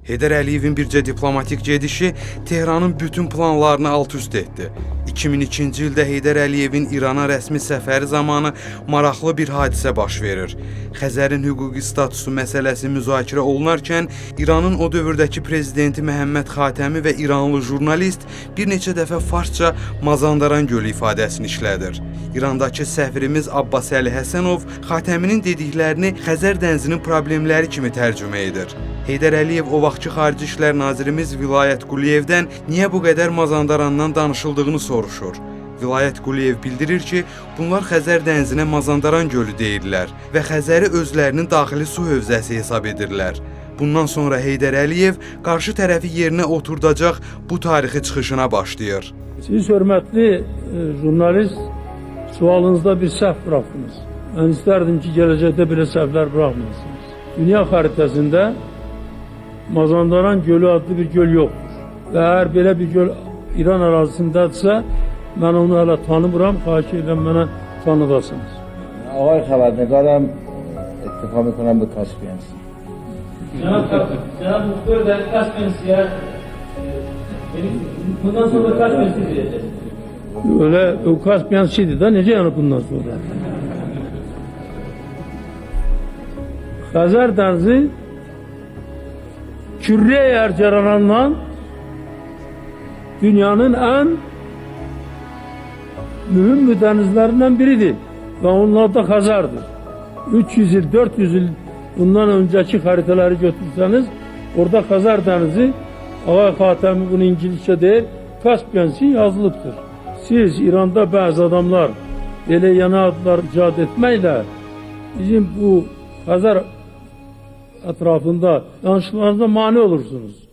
Heydər Əliyevin bircə diplomatik gedişi Tehranın bütün planlarını alt-üst etdi. 2002-ci ildə Heydər Əliyevin İrana rəsmi səfəri zamanı maraqlı bir hadisə baş verir. Xəzərin hüquqi statusu məsələsi müzakirə olunarkən İranın o dövrdəki prezidenti Məhəmməd Xatəmi və İranlı jurnalist bir neçə dəfə farsça Mazandaran gölü ifadəsini işlədir. İrandakı səfirimiz Abbas Əli Həsənov Xatəminin dediklərini Xəzər dənizinin problemləri kimi tərcümə edir. Heydər Əliyev o vaxtki Xarici İşlər Nazirimiz Vilayət Quliyevdən niyə bu qədər Mazandarandan danışıldığını soruşur. Vilayət Quliyev bildirir ki, bunlar Xəzər dənizinə Mazandaran gölü deyirlər və Xəzəri özlərinin daxili su hövzəsi hesab edirlər. Bundan sonra Heydər Əliyev qarşı tərəfi yerinə oturdacaq bu tarixi çıxışına başlayır. Siz hörmətli jurnalist sualınızda bir səhv bıraktınız. Ben isterdim ki gələcəkdə belə səhvlər bırakmayasınız. Dünya xəritəsində Mazandaran gölü adlı bir göl yoktur. Ve eğer belə bir göl İran ərazisindədirsə, mən onu hələ tanımıram, xahiş edirəm mənə tanıdasınız. آقای خبرنگارم اتفاق میکنم به کاسپین سی. Cenab-ı Muhtar da Kaspien Si'ye bundan sonra Kaspien Si diyeceğiz. Öyle o Kaspien Si'di de nece yani bundan sonra? Xəzər dənizi Kürre Erceran'dan dünyanın en mühim denizlerinden biridir. Ve onlar da Xəzərdir. 300 yıl, 400 yıl bundan önceki haritaları götürseniz orada Xəzər denizi Ağay Xatəmi bunu İngilizce değil Kaspien Sea yazılıbdır. Siz İranda bazı adamlar belə yana adlar icat etməklə bizim bu Xəzər etrafında danışıqlarınıza mani olursunuz.